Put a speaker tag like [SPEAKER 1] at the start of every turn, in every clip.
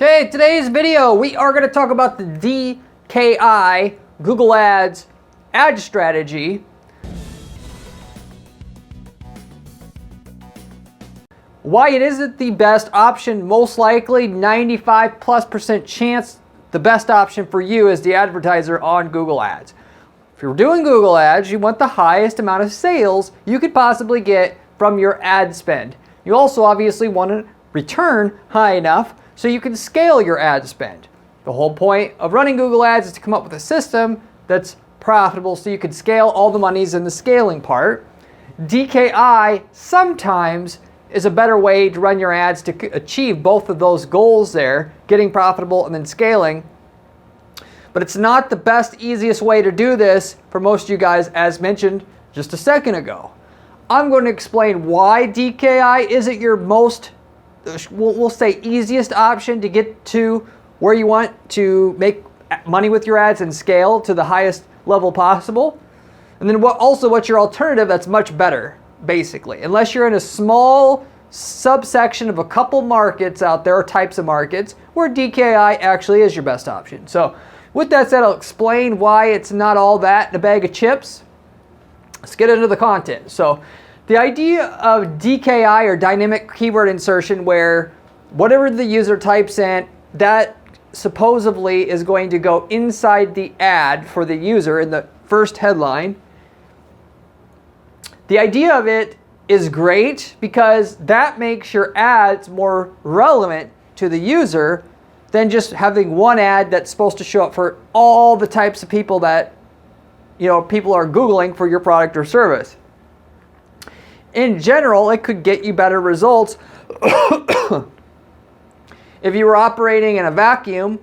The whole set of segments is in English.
[SPEAKER 1] Okay, today's video, we are going to talk about the DKI Google Ads ad strategy. Why it isn't the best option, most likely 95+% chance the best option for you is the advertiser on Google Ads. If you're doing Google Ads, you want the highest amount of sales you could possibly get from your ad spend. You also obviously want to return high enough so you can scale your ad spend. The whole point of running Google Ads is to come up with a system that's profitable so you can scale. All the money's in the scaling part. DKI sometimes is a better way to run your ads to achieve both of those goals there, getting profitable and then scaling. But it's not the best, easiest way to do this for most of you guys, as mentioned just a second ago. I'm going to explain why DKI isn't your most, we'll say, easiest option to get to where you want to make money with your ads and scale to the highest level possible. And then what's your alternative that's much better, basically. Unless you're in a small subsection of a couple markets out there, or types of markets, where DKI actually is your best option. So with that said, I'll explain why it's not all that in a bag of chips. Let's get into the content. So the idea of DKI, or dynamic keyword insertion, where whatever the user types in, that supposedly is going to go inside the ad for the user in the first headline. The idea of it is great because that makes your ads more relevant to the user than just having one ad that's supposed to show up for all the types of people that people are Googling for your product or service. In general, it could get you better results if you were operating in a vacuum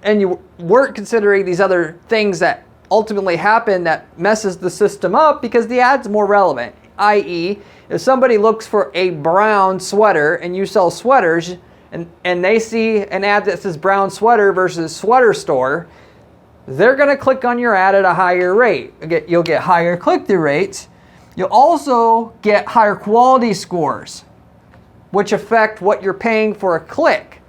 [SPEAKER 1] and you weren't considering these other things that ultimately happen that messes the system up, because the ad's more relevant. I.e., if somebody looks for a brown sweater and you sell sweaters and they see an ad that says brown sweater versus sweater store, they're going to click on your ad at a higher rate. You'll get higher click-through rates. You'll also get higher quality scores, which affect what you're paying for a click.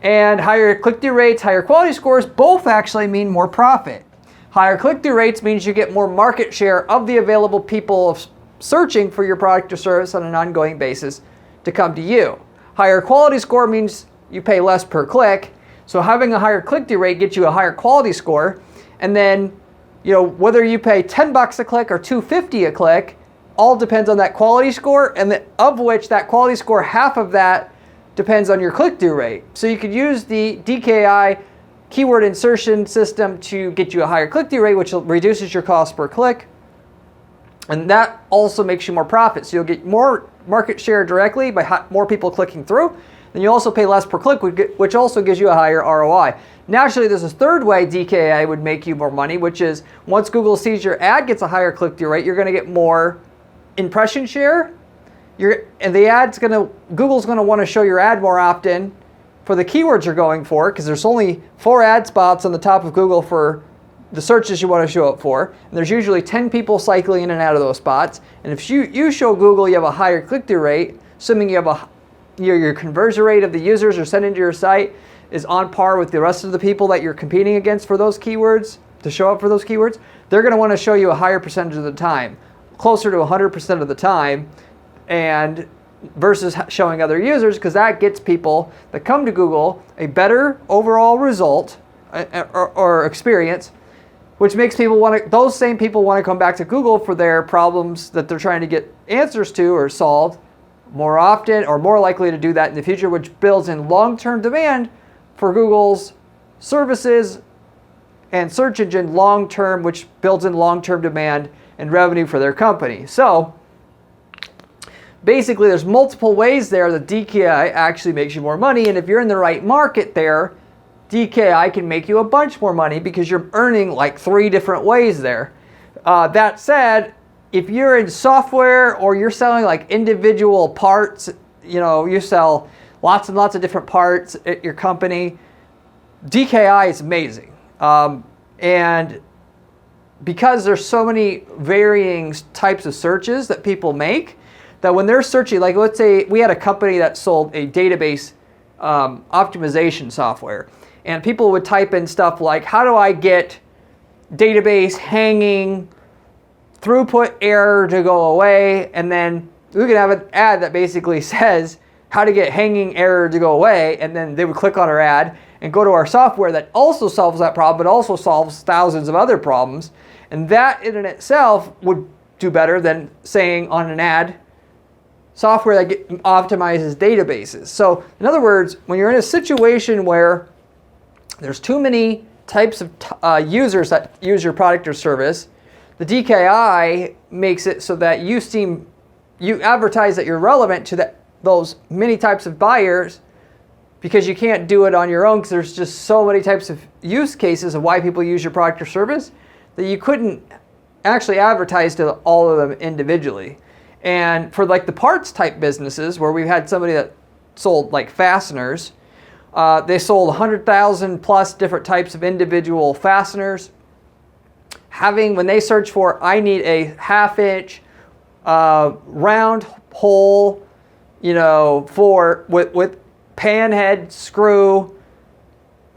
[SPEAKER 1] And higher click-through rates, higher quality scores, both actually mean more profit. Higher click-through rates means you get more market share of the available people searching for your product or service on an ongoing basis to come to you. Higher quality score means you pay less per click. So having a higher click-through rate gets you a higher quality score. And then, whether you pay $10 a click or $2.50 a click, all depends on that quality score, and of which that quality score, half of that depends on your click-through rate. So you could use the DKI keyword insertion system to get you a higher click-through rate, which reduces your cost per click. And that also makes you more profit. So you'll get more market share directly by more people clicking through. Then you also pay less per click, which also gives you a higher ROI. Naturally, there's a third way DKI would make you more money, which is once Google sees your ad gets a higher click-through rate, you're going to get more impression share. And Google's going to want to show your ad more often for the keywords you're going for, because there's only 4 ad spots on the top of Google for the searches you want to show up for. And there's usually 10 people cycling in and out of those spots. And if you show Google you have a higher click-through rate, assuming you have your conversion rate of the users who are sent into your site is on par with the rest of the people that you're competing against for those keywords, to show up for those keywords, they're going to want to show you a higher percentage of the time, closer to 100% of the time, and versus showing other users, because that gets people that come to Google a better overall result or experience, which makes those same people want to come back to Google for their problems that they're trying to get answers to or solved more often, or more likely to do that in the future, which builds in long-term demand for Google's services and search engine long-term, which builds in long-term demand and revenue for their company. So basically, there's multiple ways there that DKI actually makes you more money. And if you're in the right market there, DKI can make you a bunch more money because you're earning like 3 different ways there. That said, if you're in software or you're selling like individual parts, you sell lots and lots of different parts at your company, DKI is amazing. And because there's so many varying types of searches that people make, that when they're searching, like let's say we had a company that sold a database optimization software. And people would type in stuff like, how do I get database hanging, throughput error to go away? And then we could have an ad that basically says how to get hanging error to go away. And then they would click on our ad and go to our software that also solves that problem, but also solves thousands of other problems. And that in and itself would do better than saying on an ad, software that optimizes databases. So in other words, when you're in a situation where there's too many types of users that use your product or service, the DKI makes it so that you advertise that you're relevant to those many types of buyers, because you can't do it on your own because there's just so many types of use cases of why people use your product or service that you couldn't actually advertise to all of them individually. And for like the parts type businesses where we've had somebody that sold like fasteners, they sold 100,000 plus different types of individual fasteners. When they search for, I need a 1/2 inch round hole, with pan head screw,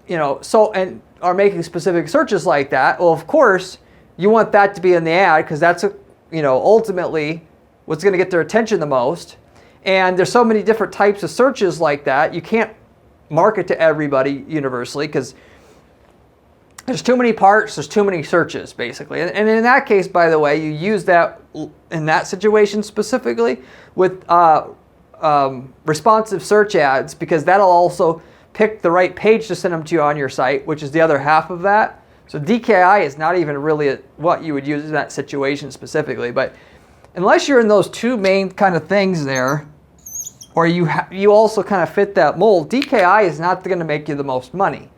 [SPEAKER 1] and are making specific searches like that. Well, of course, you want that to be in the ad because that's ultimately what's going to get their attention the most. And there's so many different types of searches like that. You can't market to everybody universally because there's too many parts, there's too many searches, basically. And in that case, by the way, you use that in that situation specifically with responsive search ads, because that'll also pick the right page to send them to you on your site, which is the other half of that. So DKI is not even really what you would use in that situation specifically. But unless you're in those two main kind of things there, or you also kind of fit that mold, DKI is not going to make you the most money.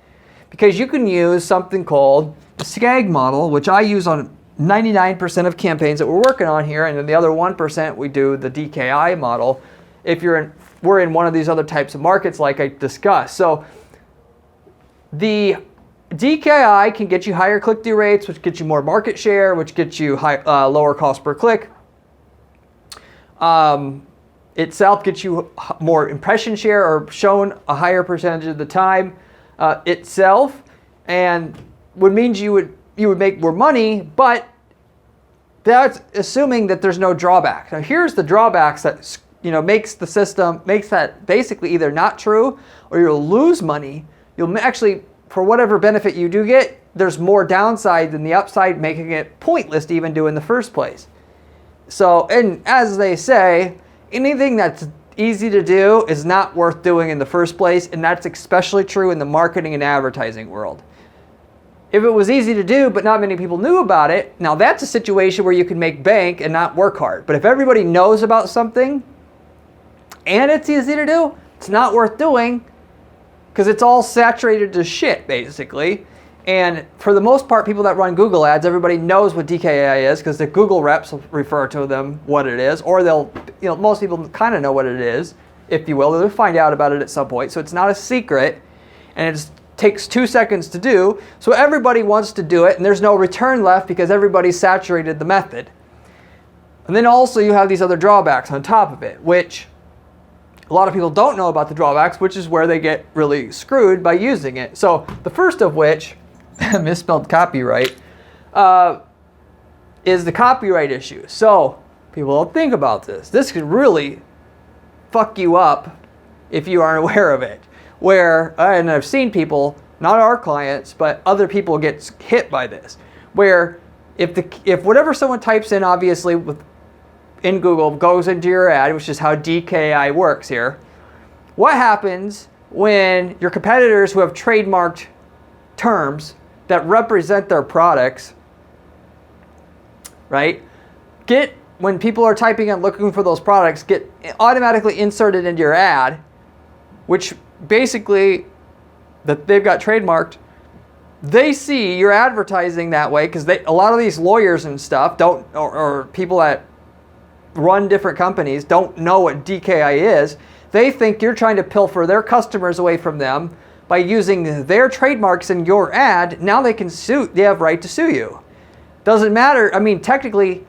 [SPEAKER 1] Because you can use something called the SKAG model, which I use on 99% of campaigns that we're working on here, and then the other 1% we do the DKI model if we're in one of these other types of markets like I discussed. So the DKI can get you higher click-through rates, which gets you more market share, which gets you lower cost per click. Itself gets you more impression share, or shown a higher percentage of the time itself, and would mean you would make more money, but that's assuming that there's no drawback. Now here's the drawbacks that makes that basically either not true, or you'll lose money. You'll actually, for whatever benefit you do get, there's more downside than the upside, making it pointless to even do in the first place. So, and as they say, anything that's easy to do is not worth doing in the first place, and that's especially true in the marketing and advertising world. If it was easy to do but not many people knew about it, now that's a situation where you can make bank and not work hard. But if everybody knows about something and it's easy to do, it's not worth doing because it's all saturated to shit, basically. And for the most part, people that run Google ads, everybody knows what DKI is because the Google reps will refer to them what it is, or most people kind of know what it is, if you will. They'll find out about it at some point. So it's not a secret, and it takes 2 seconds to do. So everybody wants to do it, and there's no return left because everybody's saturated the method. And then also you have these other drawbacks on top of it, which a lot of people don't know about the drawbacks, which is where they get really screwed by using it. So the first of which, misspelled copyright, is the copyright issue. So people don't think about this. This could really fuck you up if you aren't aware of it. And I've seen people, not our clients, but other people get hit by this, where if whatever someone types in, obviously in Google, goes into your ad, which is how DKI works here, what happens when your competitors who have trademarked terms that represent their products, right, when people are typing and looking for those products, get automatically inserted into your ad, which basically that they've got trademarked. They see you're advertising that way because a lot of these lawyers and stuff or people that run different companies don't know what DKI is. They think you're trying to pilfer their customers away from them by using their trademarks in your ad. Now they have right to sue you. Doesn't matter. I mean, technically,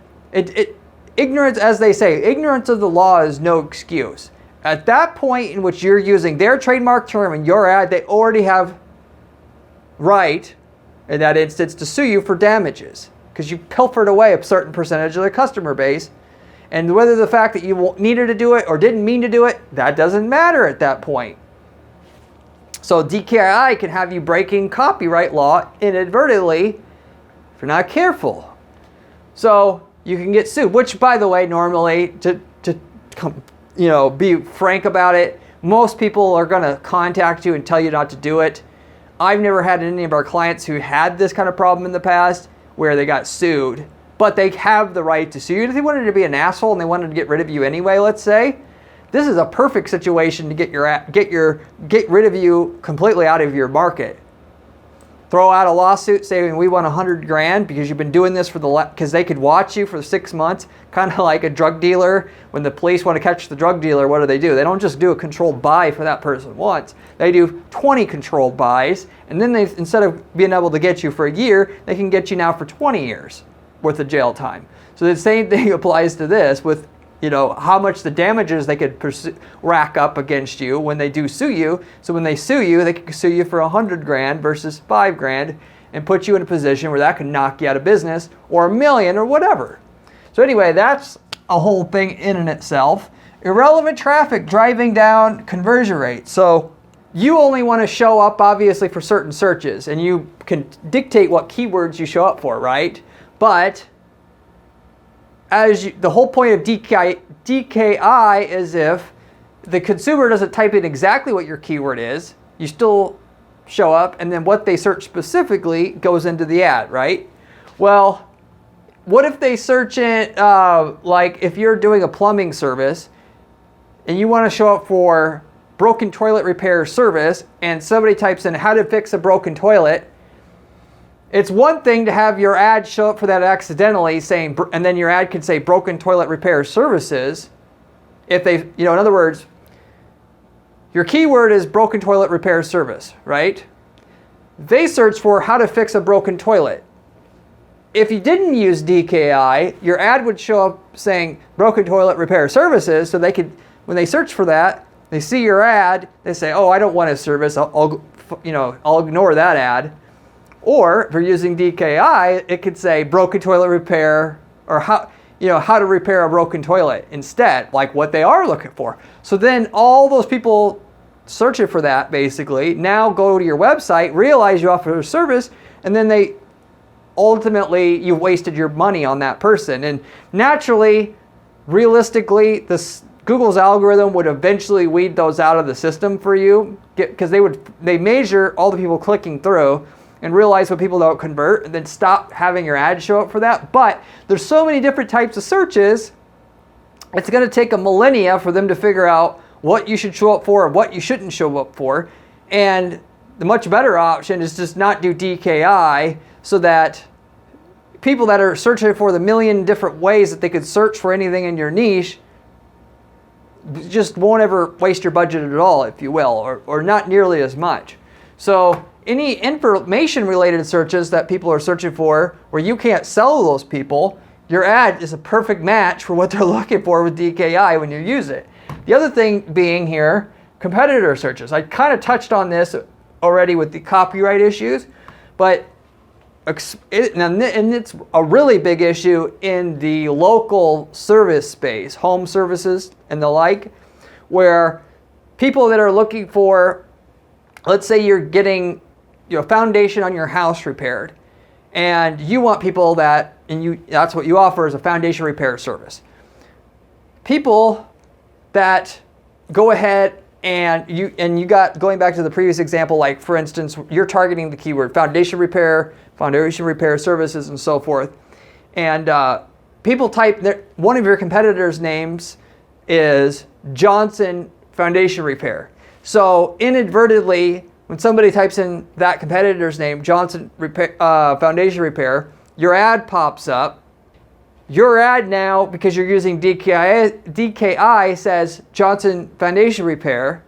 [SPEAKER 1] ignorance, as they say, ignorance of the law is no excuse. At that point in which you're using their trademark term in your ad, they already have right, in that instance, to sue you for damages because you pilfered away a certain percentage of their customer base. And whether the fact that you needed to do it or didn't mean to do it, that doesn't matter at that point. So DKI can have you breaking copyright law inadvertently if you're not careful. So you can get sued, which, by the way, normally, to be frank about it, most people are going to contact you and tell you not to do it. I've never had any of our clients who had this kind of problem in the past where they got sued, but they have the right to sue you. If they wanted to be an asshole and they wanted to get rid of you anyway, let's say, this is a perfect situation to get rid of you completely out of your market. Throw out a lawsuit saying we want $100,000 because you've been doing this because they could watch you for 6 months, kind of like a drug dealer. When the police want to catch the drug dealer, what do? They don't just do a controlled buy for that person once. They do 20 controlled buys, and then they, instead of being able to get you for a year, they can get you now for 20 years worth of jail time. So the same thing applies to this with how much the damages they could rack up against you when they do sue you. So when they sue you, they could sue you for $100,000 versus $5,000 and put you in a position where that could knock you out of business, or $1 million or whatever. So anyway, that's a whole thing in and itself. Irrelevant traffic driving down conversion rate. So you only want to show up obviously for certain searches, and you can dictate what keywords you show up for, right? But the whole point of DKI is if the consumer doesn't type in exactly what your keyword is, you still show up, and then what they search specifically goes into the ad, right? Well, what if they search it, like if you're doing a plumbing service and you want to show up for broken toilet repair service, and somebody types in how to fix a broken toilet, it's one thing to have your ad show up for that accidentally saying, and then your ad can say broken toilet repair services. If they, in other words, your keyword is broken toilet repair service, right? They search for how to fix a broken toilet. If you didn't use DKI, your ad would show up saying broken toilet repair services, so they could, when they search for that, they see your ad, they say, oh, I don't want a service, I'll ignore that ad. Or if you're using DKI, it could say broken toilet repair, or how to repair a broken toilet instead, like what they are looking for. So then all those people searching for that basically now go to your website, realize you offer a service, and then they ultimately you've wasted your money on that person. And naturally, realistically, Google's algorithm would eventually weed those out of the system for you, because they measure all the people clicking through and realize when people don't convert, and then stop having your ad show up for that. But there's so many different types of searches, it's going to take a millennia for them to figure out what you should show up for and what you shouldn't show up for. And the much better option is just not do DKI, so that people that are searching for the million different ways that they could search for anything in your niche just won't ever waste your budget at all, if you will, or not nearly as much. So any information related searches that people are searching for where you can't sell those people, your ad is a perfect match for what they're looking for with DKI when you use it. The other thing being here, competitor searches. I kind of touched on this already with the copyright issues, but it's a really big issue in the local service space, home services and the like, where people that are looking for, let's say you're getting foundation on your house repaired, and you want people that's what you offer as a foundation repair service. People that go ahead and you got, going back to the previous example, like for instance, you're targeting the keyword foundation repair services, and so forth. And people type one of your competitors' names is Johnson Foundation Repair. So inadvertently, when somebody types in that competitor's name, Johnson Foundation Repair, your ad pops up. Your ad now, because you're using DKI says Johnson Foundation Repair.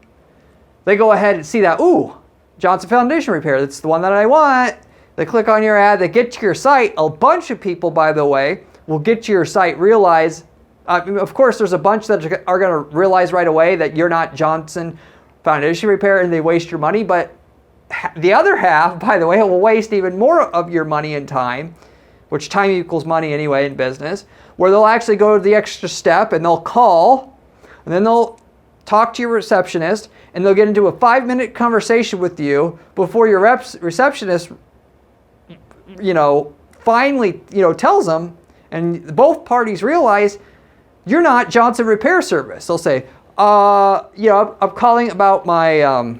[SPEAKER 1] They go ahead and see that, ooh, Johnson Foundation Repair, that's the one that I want. They click on your ad, they get to your site. A bunch of people, by the way, will get to your site, realize Of course, there's a bunch that are going to realize right away that you're not Johnson Foundation Repair and they waste your money. But the other half, by the way, will waste even more of your money and time, which time equals money anyway in business, where they'll actually go to the extra step and they'll call and then they'll talk to your receptionist and they'll get into a 5-minute conversation with you before your receptionist, finally, tells them, and both parties realize you're not Johnson Repair Service. They'll say, I'm calling about my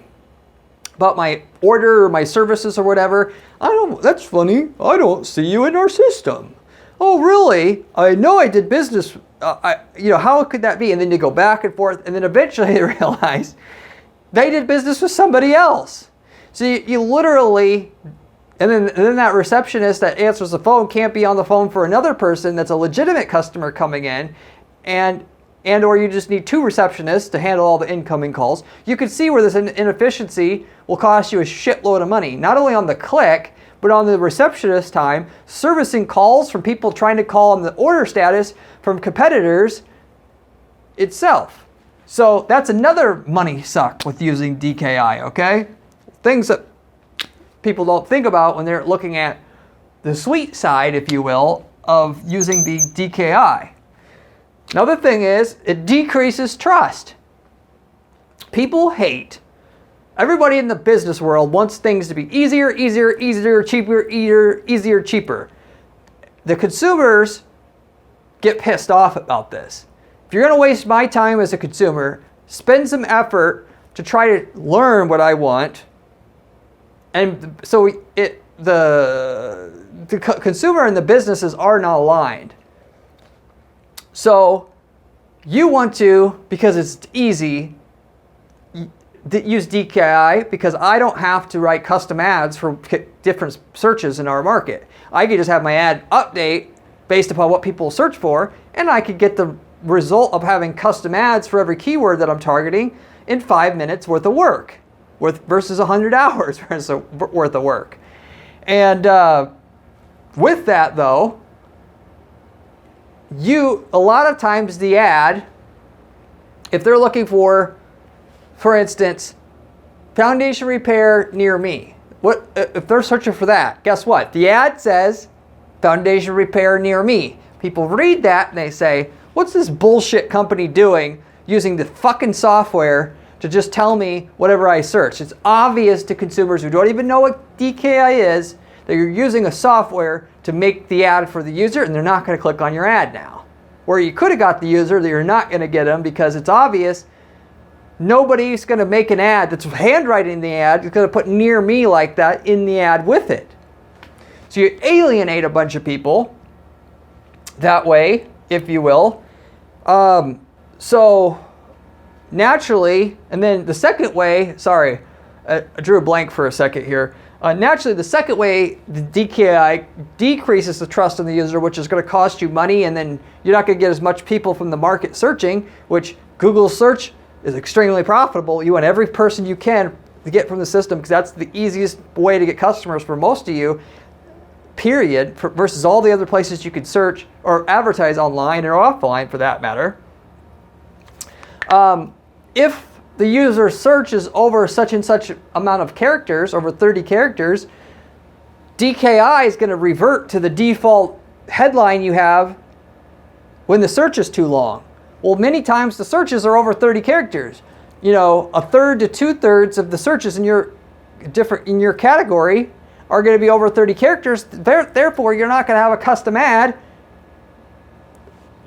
[SPEAKER 1] order or my services or whatever. That's funny. I don't see you in our system. Oh, really? I know I did business. How could that be? And then you go back and forth, and then eventually they realize they did business with somebody else. So you literally, and then that receptionist that answers the phone can't be on the phone for another person that's a legitimate customer coming in, and or you just need 2 receptionists to handle all the incoming calls. You can see where this inefficiency will cost you a shitload of money, not only on the click, but on the receptionist time, servicing calls from people trying to call on the order status from competitors itself. So that's another money suck with using DKI, okay? Things that people don't think about when they're looking at the sweet side, if you will, of using the DKI. Another thing is, it decreases trust. People hate. Everybody in the business world wants things to be easier, cheaper, easier, cheaper. The consumers get pissed off about this. If you're going to waste my time as a consumer, spend some effort to try to learn what I want. And so the consumer and the businesses are not aligned. So you want to, because it's easy, use DKI because I don't have to write custom ads for different searches in our market. I could just have my ad update based upon what people search for, and I could get the result of having custom ads for every keyword that I'm targeting in 5 minutes worth of work, versus 100 hours worth of work. And with that though, a lot of times the ad, if they're looking for instance, foundation repair near me, if they're searching for that, guess what? The ad says foundation repair near me. People read that and they say, what's this bullshit company doing using the fucking software to just tell me whatever I search? It's obvious to consumers who don't even know what DKI is that you're using a software to make the ad for the user, and they're not going to click on your ad now. Where you could have got the user, that you're not going to get them because it's obvious. Nobody's going to make an ad that's handwriting the ad. It's going to put near me like that in the ad with it. So you alienate a bunch of people that way, if you will. So naturally, and then the second way, sorry, I drew a blank for a second here. Naturally, the second way the DKI decreases the trust in the user, which is going to cost you money, and then you're not going to get as much people from the market searching, which Google search is extremely profitable. You want every person you can to get from the system because that's the easiest way to get customers for most of you, period, versus all the other places you could search or advertise online or offline for that matter. If the user searches over such and such amount of characters, over 30 characters, DKI is going to revert to the default headline you have when the search is too long. Well, many times the searches are over 30 characters. A third to 2/3 of the searches in your category are going to be over 30 characters. Therefore, you're not going to have a custom ad,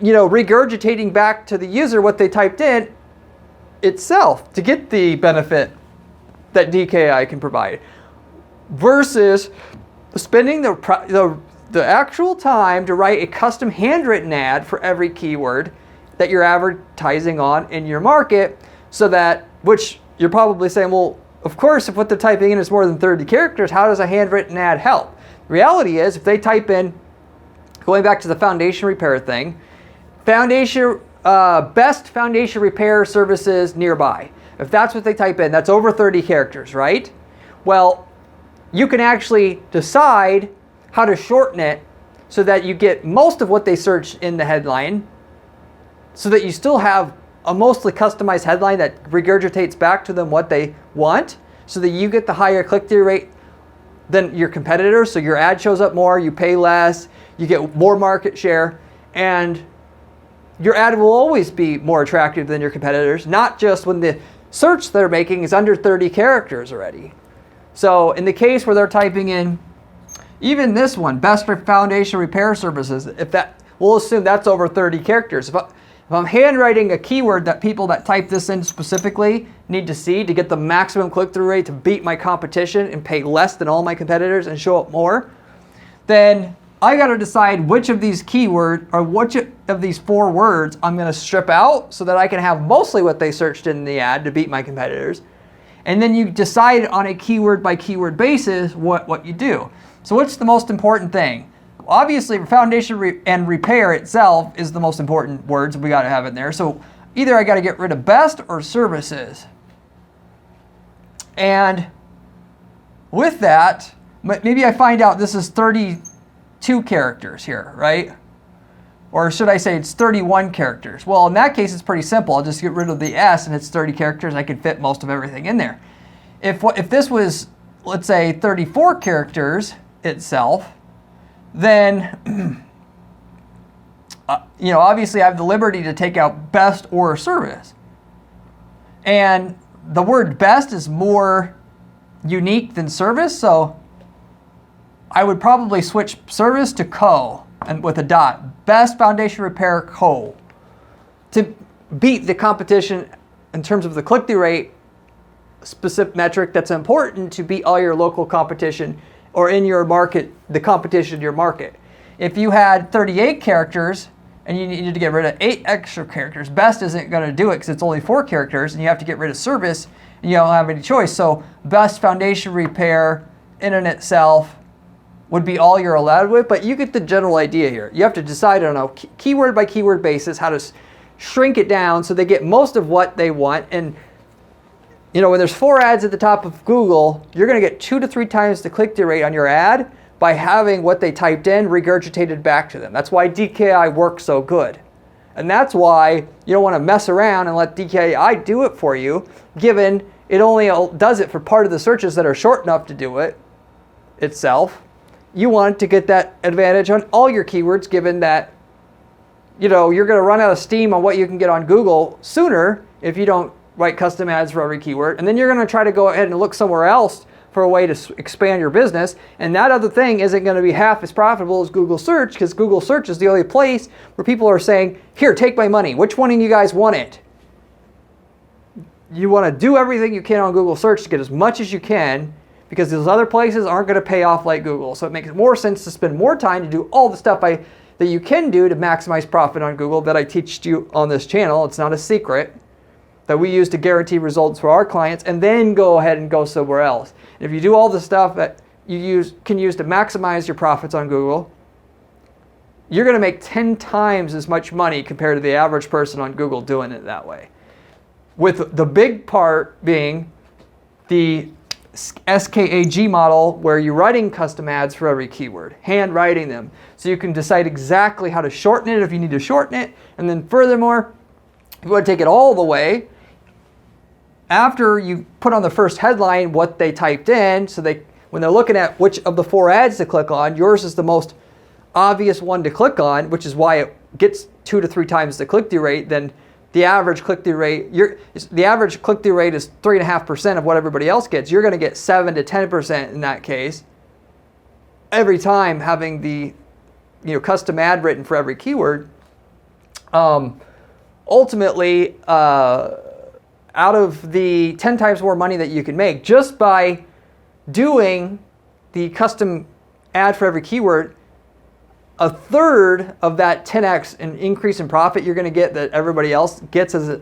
[SPEAKER 1] regurgitating back to the user what they typed in itself to get the benefit that DKI can provide, versus spending the actual time to write a custom handwritten ad for every keyword that you're advertising on in your market, so that, which you're probably saying, well, of course, if what they're typing in is more than 30 characters, how does a handwritten ad help? The reality is, if they type in, going back to the foundation repair thing, best foundation repair services nearby. If that's what they type in, that's over 30 characters, right? Well, you can actually decide how to shorten it so that you get most of what they search in the headline so that you still have a mostly customized headline that regurgitates back to them what they want, so that you get the higher click-through rate than your competitors. So your ad shows up more, you pay less, you get more market share, and your ad will always be more attractive than your competitors, not just when the search they're making is under 30 characters already. So in the case where they're typing in, even this one, best for foundation repair services, we'll assume that's over 30 characters. If I'm handwriting a keyword that people that type this in specifically need to see to get the maximum click-through rate to beat my competition and pay less than all my competitors and show up more, then I got to decide which of these keywords or which of these 4 words I'm going to strip out so that I can have mostly what they searched in the ad to beat my competitors. And then you decide on a keyword by keyword basis what you do. So what's the most important thing? Obviously, foundation and repair itself is the most important words we got to have in there. So either I got to get rid of best or services. And with that, maybe I find out this is 32 characters here, right? Or should I say it's 31 characters? Well, in that case, it's pretty simple. I'll just get rid of the S and it's 30 characters. I can fit most of everything in there. If this was, let's say, 34 characters itself, then, obviously I have the liberty to take out best or service. And the word best is more unique than service, so I would probably switch service to co and with a dot. Best foundation repair co. To beat the competition in terms of the click-through rate specific metric that's important to beat all your local competition or in your market, the competition in your market. If you had 38 characters and you needed to get rid of 8 extra characters, best isn't going to do it because it's only 4 characters and you have to get rid of service and you don't have any choice. So best foundation repair in and itself would be all you're allowed with, but you get the general idea here. You have to decide on a keyword by keyword basis how to shrink it down so they get most of what they want. And when there's 4 ads at the top of Google, you're going to get 2 to 3 times the click-through rate on your ad by having what they typed in regurgitated back to them. That's why DKI works so good. And that's why you don't want to mess around and let DKI do it for you, given it only does it for part of the searches that are short enough to do it itself. You want to get that advantage on all your keywords, given that you're going to run out of steam on what you can get on Google sooner if you don't write custom ads for every keyword. And then you're going to try to go ahead and look somewhere else for a way to expand your business. And that other thing isn't going to be half as profitable as Google search, because Google search is the only place where people are saying, here, take my money. Which one of you guys want it? You want to do everything you can on Google search to get as much as you can, because those other places aren't going to pay off like Google. So it makes more sense to spend more time to do all the stuff that you can do to maximize profit on Google that I teach you on this channel. It's not a secret that we use to guarantee results for our clients, and then go ahead and go somewhere else. If you do all the stuff that you can use to maximize your profits on Google, you're going to make 10 times as much money compared to the average person on Google doing it that way. With the big part being the SKAG model, where you're writing custom ads for every keyword, hand writing them, so you can decide exactly how to shorten it if you need to shorten it. And then furthermore, if you want to take it all the way, after you put on the first headline what they typed in, so when they're looking at which of the 4 ads to click on, yours is the most obvious one to click on, which is why it gets 2 to 3 times the click-through rate. Then the average click-through rate, the average click-through rate is 3.5% of what everybody else gets. You're going to get 7 to 10% in that case every time having the custom ad written for every keyword. Ultimately, out of the 10 times more money that you can make just by doing the custom ad for every keyword, a third of that 10x in increase in profit you're going to get that everybody else gets as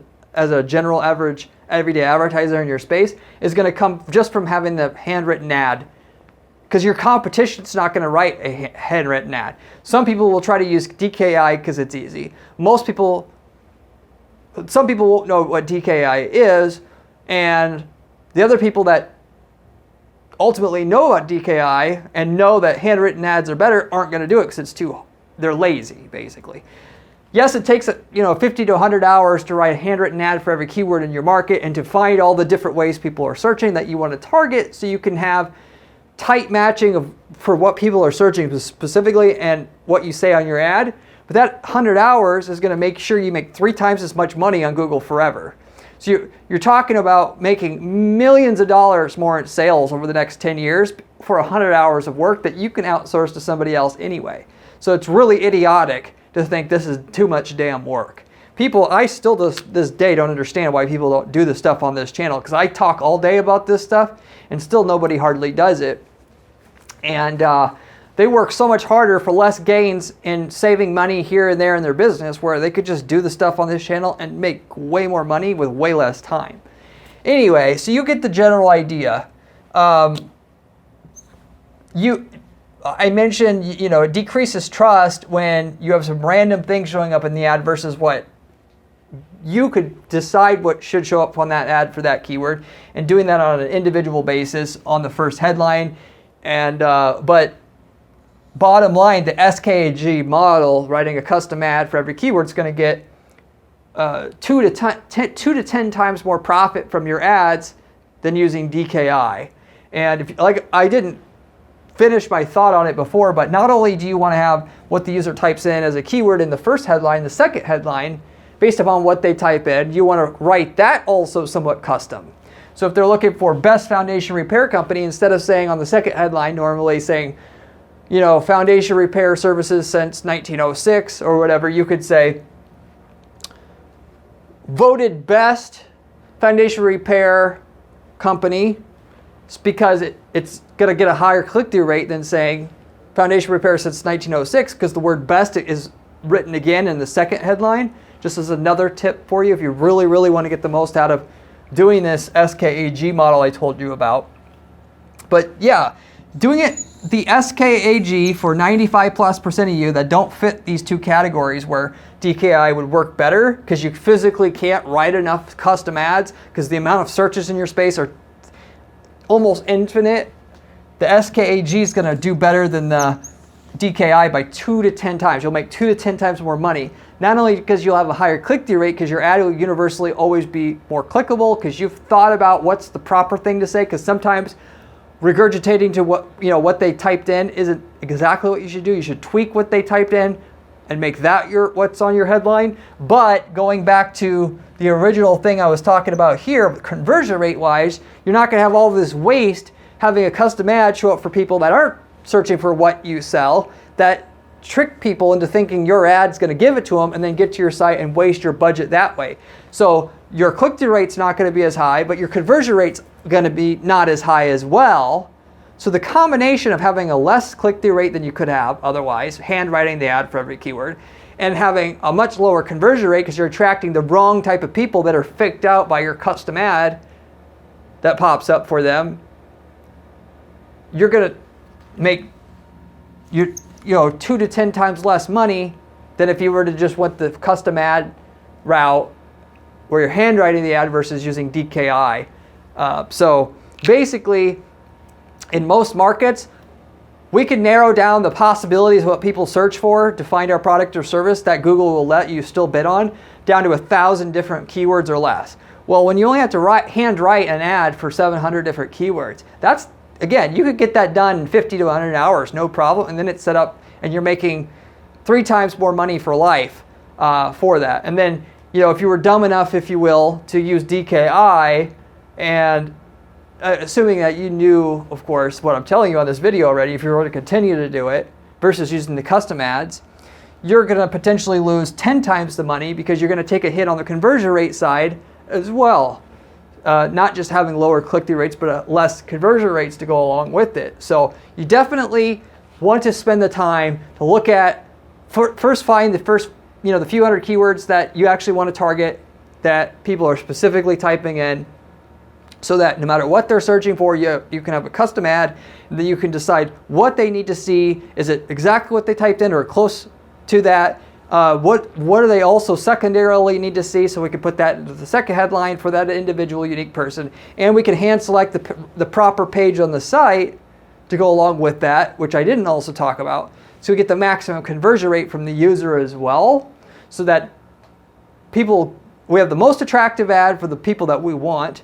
[SPEAKER 1] a general average everyday advertiser in your space is going to come just from having the handwritten ad, because your competition's not going to write a handwritten ad. Some people will try to use DKI because it's easy. Some people won't know what DKI is, and the other people that ultimately know about DKI and know that handwritten ads are better aren't going to do it because they're lazy, basically. Yes, it takes 50 to 100 hours to write a handwritten ad for every keyword in your market and to find all the different ways people are searching that you want to target, so you can have tight matching for what people are searching specifically and what you say on your ad. But that 100 hours is going to make sure you make 3 times as much money on Google forever. So you're talking about making millions of dollars more in sales over the next 10 years for 100 hours of work that you can outsource to somebody else anyway. So it's really idiotic to think this is too much damn work. People, I still to this day don't understand why people don't do this stuff on this channel, because I talk all day about this stuff and still nobody hardly does it. And they work so much harder for less gains in saving money here and there in their business, where they could just do the stuff on this channel and make way more money with way less time. Anyway, so you get the general idea. I mentioned, it decreases trust when you have some random things showing up in the ad versus what you could decide what should show up on that ad for that keyword, and doing that on an individual basis on the first headline. And but bottom line, the SKAG model, writing a custom ad for every keyword, is going to get 2 to 10 times more profit from your ads than using DKI. And if, I didn't finish my thought on it before, but not only do you want to have what the user types in as a keyword in the first headline, the second headline, based upon what they type in, you want to write that also somewhat custom. So if they're looking for best foundation repair company, instead of saying on the second headline, normally saying, foundation repair services since 1906 or whatever, you could say, voted best foundation repair company. It's because it's going to get a higher click-through rate than saying foundation repair since 1906, because the word best is written again in the second headline. Just as another tip for you, if you really, really want to get the most out of doing this SKAG model I told you about. But yeah, doing it, the SKAG for 95+% of you that don't fit these two categories, where DKI would work better because you physically can't write enough custom ads because the amount of searches in your space are almost infinite. The SKAG is going to do better than the DKI by 2 to 10 times. You'll make 2 to 10 times more money. Not only because you'll have a higher click-through rate, because your ad will universally always be more clickable, because you've thought about what's the proper thing to say, because sometimes regurgitating to what they typed in isn't exactly what you should do. You should tweak what they typed in and make that what's on your headline. But going back to the original thing I was talking about here, conversion rate wise, you're not going to have all this waste having a custom ad show up for people that aren't searching for what you sell, that trick people into thinking your ad's going to give it to them and then get to your site and waste your budget that way. So your click-through rate's not going to be as high, but your conversion rate's going to be not as high as well. So the combination of having a less click-through rate than you could have otherwise, handwriting the ad for every keyword, and having a much lower conversion rate because you're attracting the wrong type of people that are faked out by your custom ad that pops up for them, you're going to make 2 to 10 times less money than if you were to just went the custom ad route where you're handwriting the ad versus using DKI. So basically, in most markets, we can narrow down the possibilities of what people search for to find our product or service that Google will let you still bid on down to 1,000 different keywords or less. Well, when you only have to handwrite an ad for 700 different keywords, that's, again, you could get that done in 50 to 100 hours, no problem, and then it's set up and you're making 3 times more money for life for that. And then, if you were dumb enough, if you will, to use DKI, and assuming that you knew, of course, what I'm telling you on this video already, if you were to continue to do it versus using the custom ads, you're going to potentially lose 10 times the money because you're going to take a hit on the conversion rate side as well. Not just having lower click-through rates, but less conversion rates to go along with it. So you definitely want to spend the time to look at, first find the few hundred keywords that you actually want to target that people are specifically typing in, so that no matter what they're searching for, you can have a custom ad, and then you can decide what they need to see. Is it exactly what they typed in or close to that? What do they also secondarily need to see, so we can put that into the second headline for that individual unique person, and we can hand select the proper page on the site to go along with that, which I didn't also talk about, so we get the maximum conversion rate from the user as well. so that we have the most attractive ad for the people that we want,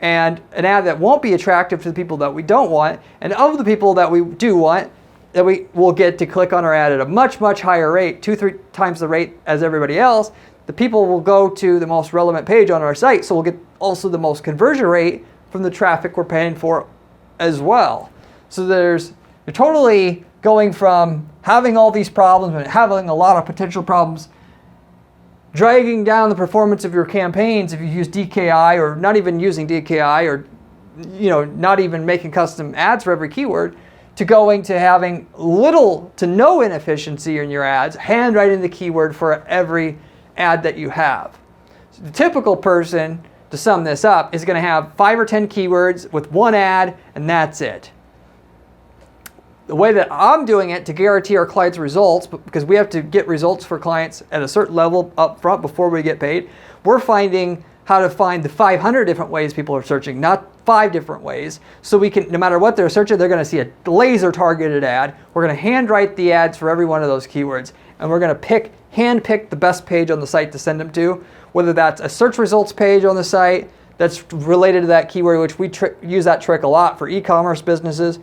[SPEAKER 1] and an ad that won't be attractive to the people that we don't want, and of the people that we do want, that we will get to click on our ad at a much, much higher rate, 2-3 times the rate as everybody else. The people will go to the most relevant page on our site, so we'll get also the most conversion rate from the traffic we're paying for as well. So you're totally going from having all these problems and having a lot of potential problems, dragging down the performance of your campaigns if you use DKI, or not even using DKI, or not even making custom ads for every keyword, to going to having little to no inefficiency in your ads, handwriting the keyword for every ad that you have. So the typical person, to sum this up, is going to have 5 or 10 keywords with one ad, and that's it. The way that I'm doing it to guarantee our clients results, because we have to get results for clients at a certain level up front before we get paid, we're finding how to find the 500 different ways people are searching, not 5 different ways. So we can, no matter what they're searching, they're going to see a laser targeted ad. We're going to handwrite the ads for every one of those keywords, and we're going to handpick the best page on the site to send them to, whether that's a search results page on the site that's related to that keyword, which we use that trick a lot for e-commerce businesses.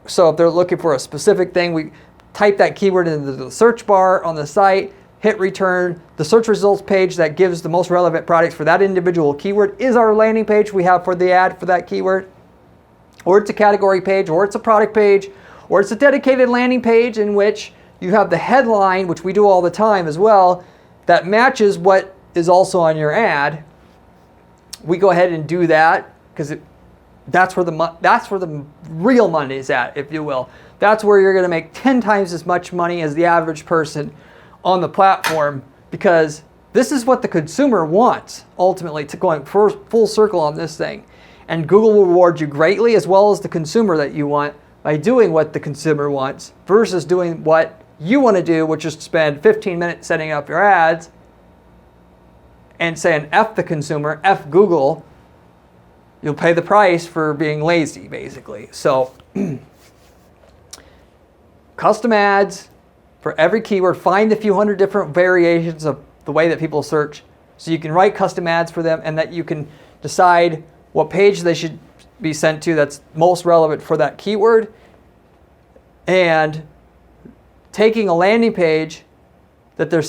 [SPEAKER 1] So if they're looking for a specific thing, we type that keyword into the search bar on the site, hit return. The search results page that gives the most relevant products for that individual keyword is our landing page we have for the ad for that keyword. Or it's a category page, or it's a product page, or it's a dedicated landing page in which you have the headline, which we do all the time as well, that matches what is also on your ad. We go ahead and do that because that's where the real money is at, if you will. That's where you're going to make 10 times as much money as the average person on the platform, because this is what the consumer wants, ultimately, to going full circle on this thing. And Google will reward you greatly, as well as the consumer that you want, by doing what the consumer wants versus doing what you want to do, which is to spend 15 minutes setting up your ads and saying F the consumer, F Google. You'll pay the price for being lazy, basically. So custom ads for every keyword. Find a few hundred different variations of the way that people search, so you can write custom ads for them, and that you can decide what page they should be sent to that's most relevant for that keyword. And taking a landing page that you're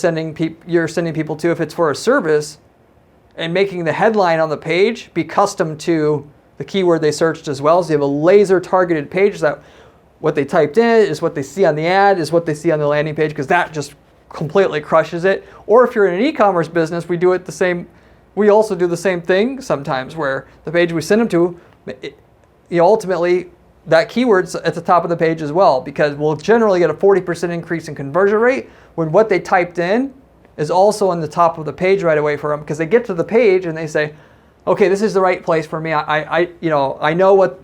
[SPEAKER 1] sending people to, if it's for a service, and making the headline on the page be custom to the keyword they searched as well. So you have a laser targeted page that what they typed in is what they see on the ad, is what they see on the landing page, because that just completely crushes it. Or if you're in an e-commerce business, we also do the same thing sometimes, where the page we send them to, ultimately that keyword's at the top of the page as well, because we'll generally get a 40% increase in conversion rate when what they typed in is also on the top of the page right away for them, because they get to the page and they say, okay, this is the right place for me. I know what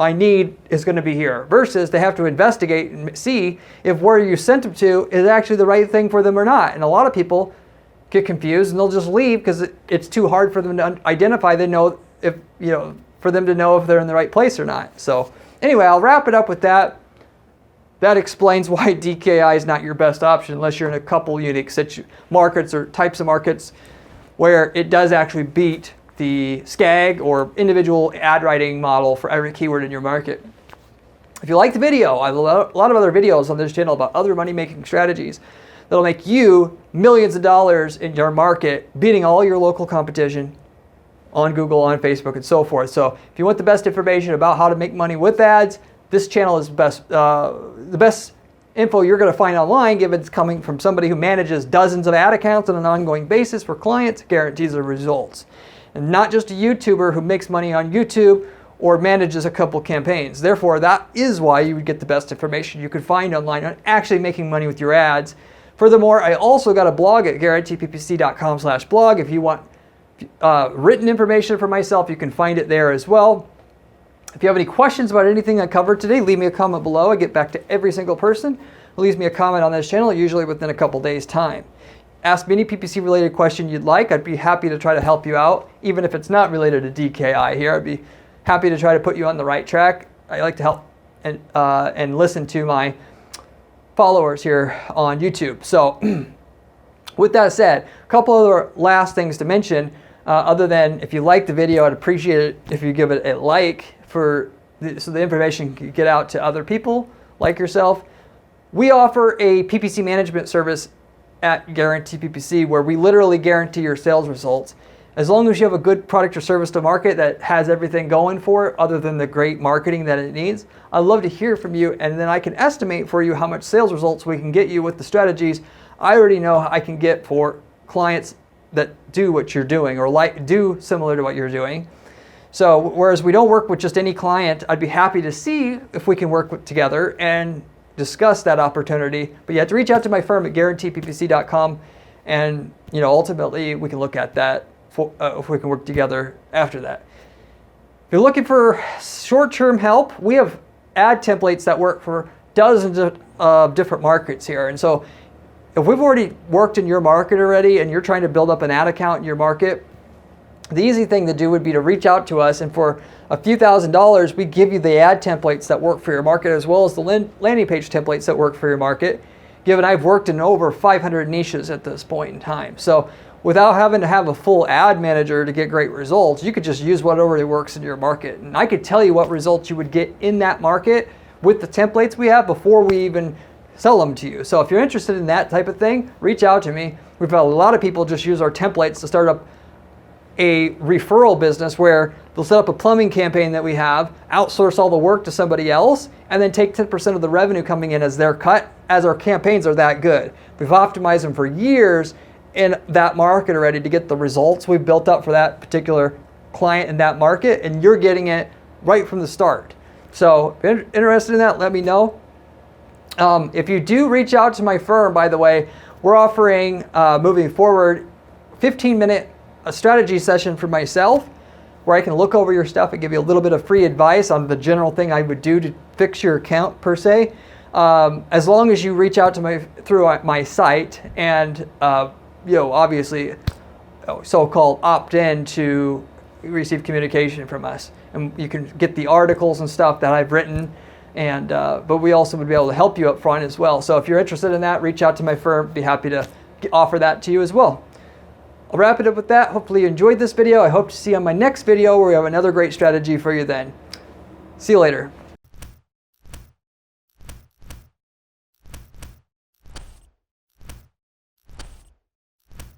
[SPEAKER 1] I need is going to be here, versus they have to investigate and see if where you sent them to is actually the right thing for them or not. And a lot of people get confused and they'll just leave because it's too hard for them to identify. For them to know if they're in the right place or not. So anyway, I'll wrap it up with that. That explains why DKI is not your best option unless you're in a couple unique markets or types of markets where it does actually beat the SKAG or individual ad writing model for every keyword in your market. If you like the video, I have a lot of other videos on this channel about other money-making strategies that'll make you millions of dollars in your market, beating all your local competition on Google, on Facebook, and so forth. So if you want the best information about how to make money with ads, this channel is the best info you're going to find online, given it's coming from somebody who manages dozens of ad accounts on an ongoing basis for clients, guarantees the results. And not just a YouTuber who makes money on YouTube or manages a couple campaigns. Therefore, that is why you would get the best information you could find online on actually making money with your ads. Furthermore, I also got a blog at guaranteeppc.com/blog. If you want written information for myself, you can find it there as well. If you have any questions about anything I covered today, leave me a comment below. I get back to every single person who leaves me a comment on this channel, usually within a couple days' time. Ask me any PPC related question you'd like. I'd be happy to try to help you out, even if it's not related to DKI here. I'd be happy to try to put you on the right track. I like to help and listen to my followers here on YouTube. So With that said, a couple other last things to mention, other than if you like the video, I'd appreciate it if you give it a like so the information can get out to other people like yourself. We offer a PPC management service at Guarantee PPC where we literally guarantee your sales results. As long as you have a good product or service to market that has everything going for it other than the great marketing that it needs, I'd love to hear from you, and then I can estimate for you how much sales results we can get you with the strategies I already know I can get for clients that do what you're doing or do similar to what you're doing. So whereas we don't work with just any client, I'd be happy to see if we can work together and discuss that opportunity. But you have to reach out to my firm at guaranteeppc.com, and ultimately we can look at that if we can work together after that. If you're looking for short-term help, we have ad templates that work for dozens of different markets here. And so if we've already worked in your market already and you're trying to build up an ad account in your market, the easy thing to do would be to reach out to us, and for a few $1,000s, we give you the ad templates that work for your market as well as the landing page templates that work for your market, given I've worked in over 500 niches at this point in time. So without having to have a full ad manager to get great results, you could just use whatever already works in your market. And I could tell you what results you would get in that market with the templates we have before we even sell them to you. So if you're interested in that type of thing, reach out to me. We've had a lot of people just use our templates to start up a referral business where they'll set up a plumbing campaign that we have, outsource all the work to somebody else, and then take 10% of the revenue coming in as their cut, as our campaigns are that good. We've optimized them for years in that market already to get the results we've built up for that particular client in that market, and you're getting it right from the start. So if you're interested in that, let me know. If you do reach out to my firm, by the way, we're offering, moving forward, 15-minute strategy session for myself where I can look over your stuff and give you a little bit of free advice on the general thing I would do to fix your account per se, as long as you reach out to through my site and obviously so-called opt in to receive communication from us, and you can get the articles and stuff that I've written. And but we also would be able to help you up front as well. So if you're interested in that, reach out to my firm. Be happy to offer that to you as well. I'll wrap it up with that. Hopefully you enjoyed this video. I hope to see you on my next video where we have another great strategy for you then. See you later.